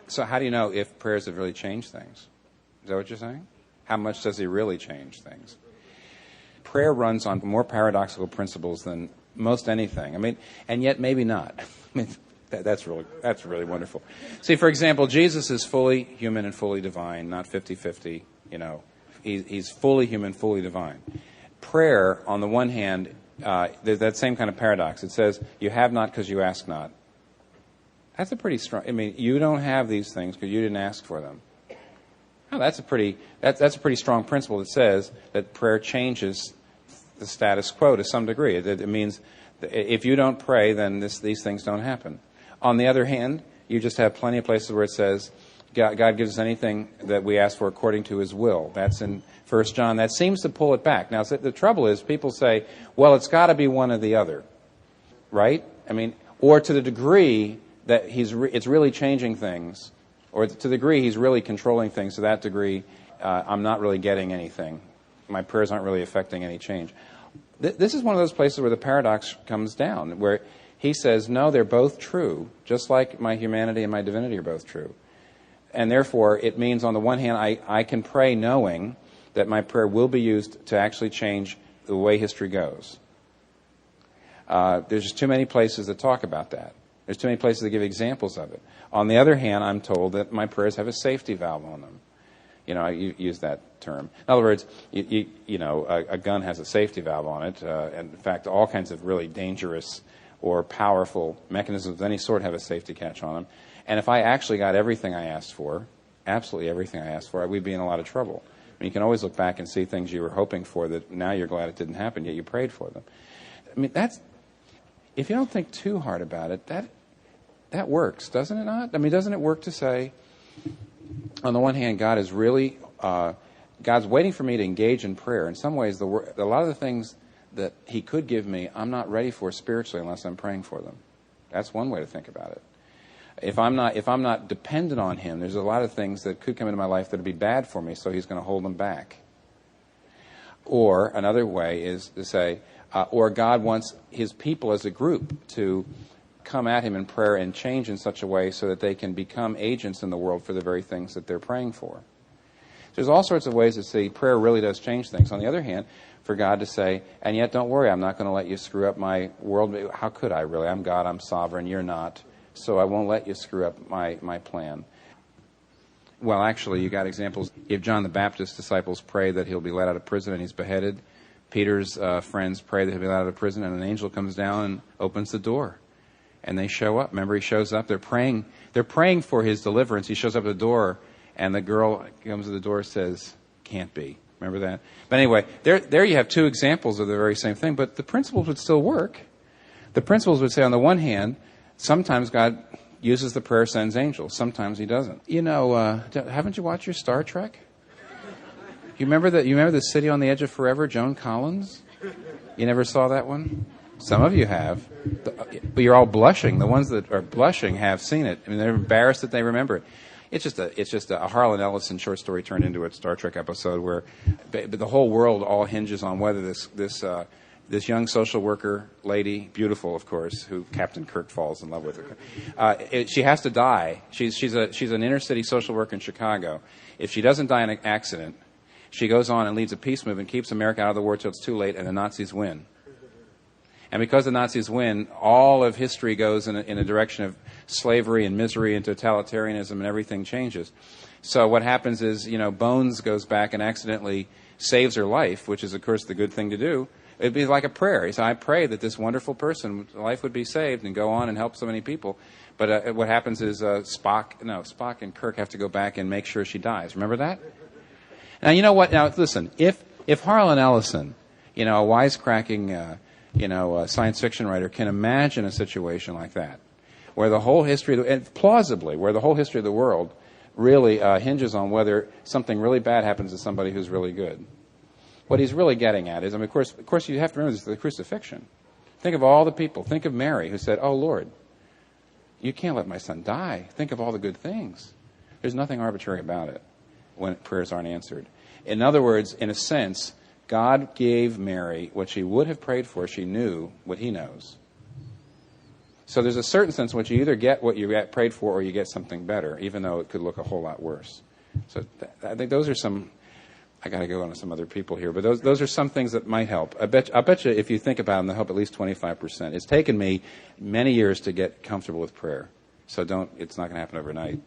So how do you know if prayers have really changed things? Is that what you're saying? How much does he really change things? Prayer runs on more paradoxical principles than most anything. I mean, and yet maybe not. I mean, that's really wonderful. See, for example, Jesus is fully human and fully divine, not 50-50. He's fully human, fully divine. Prayer, on the one hand, there's that same kind of paradox. It says, you have not because you ask not. That's a pretty strong, you don't have these things because you didn't ask for them. Oh, that's a pretty strong principle that says that prayer changes the status quo to some degree. It means that if you don't pray, then these things don't happen. On the other hand, you just have plenty of places where it says God gives us anything that we ask for according to His will. That's in 1 John. That seems to pull it back. Now, the trouble is people say, well, it's got to be one or the other, right? Or to the degree that it's really changing things, or to the degree He's really controlling things, to that degree, I'm not really getting anything. My prayers aren't really affecting any change. This is one of those places where the paradox comes down, where He says, no, they're both true, just like my humanity and my divinity are both true. And therefore, it means, on the one hand, I can pray knowing that my prayer will be used to actually change the way history goes. There's just too many places that talk about that. There's too many places that give examples of it. On the other hand, I'm told that my prayers have a safety valve on them. I use that term. In other words, a gun has a safety valve on it. And in fact, all kinds of really dangerous or powerful mechanisms of any sort have a safety catch on them. And if I actually got everything I asked for, absolutely everything I asked for, we'd be in a lot of trouble. You can always look back and see things you were hoping for that now you're glad it didn't happen, yet you prayed for them. If you don't think too hard about it, that works, doesn't it not? Doesn't it work to say, on the one hand, God is really, God's waiting for me to engage in prayer. In some ways, a lot of the things that He could give me, I'm not ready for spiritually unless I'm praying for them. That's one way to think about it. If I'm not dependent on Him, there's a lot of things that could come into my life that would be bad for me, so He's going to hold them back. Or another way is to say, or God wants His people as a group to come at Him in prayer and change in such a way so that they can become agents in the world for the very things that they're praying for. There's all sorts of ways to see prayer really does change things. On the other hand, for God to say, and yet don't worry, I'm not going to let you screw up my world. How could I really? I'm God, I'm sovereign, you're not. So I won't let you screw up my plan. Well, actually, you got examples. If John the Baptist's disciples pray that he'll be let out of prison and he's beheaded, Peter's friends pray that he'll be let out of prison, and an angel comes down and opens the door. And they show up. Remember, he shows up. They're praying for his deliverance. He shows up at the door, and the girl comes to the door and says, can't be. Remember that? But anyway, there you have two examples of the very same thing, but the principles would still work. The principles would say, on the one hand, sometimes God uses the prayer, sends angels. Sometimes He doesn't. Haven't you watched your Star Trek? You remember the City on the Edge of Forever, Joan Collins? You never saw that one? Some of you have. But you're all blushing. The ones that are blushing have seen it. They're embarrassed that they remember it. It's just a Harlan Ellison short story turned into a Star Trek episode where the whole world all hinges on whether this young social worker lady, beautiful, of course, who Captain Kirk falls in love with her. She has to die. She's an inner city social worker in Chicago. If she doesn't die in an accident, she goes on and leads a peace movement, keeps America out of the war till it's too late, and the Nazis win. And because the Nazis win, all of history goes in a direction of slavery and misery and totalitarianism, and everything changes. So what happens is, Bones goes back and accidentally saves her life, which is, of course, the good thing to do. It'd be like a prayer. He said, I pray that this wonderful person's life would be saved and go on and help so many people. But what happens is Spock and Kirk have to go back and make sure she dies. Remember that? Now, you know what? Now, listen, if Harlan Ellison, a wisecracking, science fiction writer can imagine a situation like that, where the whole history, plausibly, where the whole history of the world really hinges on whether something really bad happens to somebody who's really good. What he's really getting at is, of course, you have to remember this is the crucifixion. Think of all the people. Think of Mary, who said, "Oh, Lord, you can't let my son die. Think of all the good things." There's nothing arbitrary about it when prayers aren't answered. In other words, in a sense, God gave Mary what she would have prayed for. She knew what He knows. So there's a certain sense in which you either get what you prayed for or you get something better, even though it could look a whole lot worse. So I think those are some. I got to go on to some other people here, but those are some things that might help. I bet you if you think about them, they'll help at least 25%. It's taken me many years to get comfortable with prayer, so it's not going to happen overnight.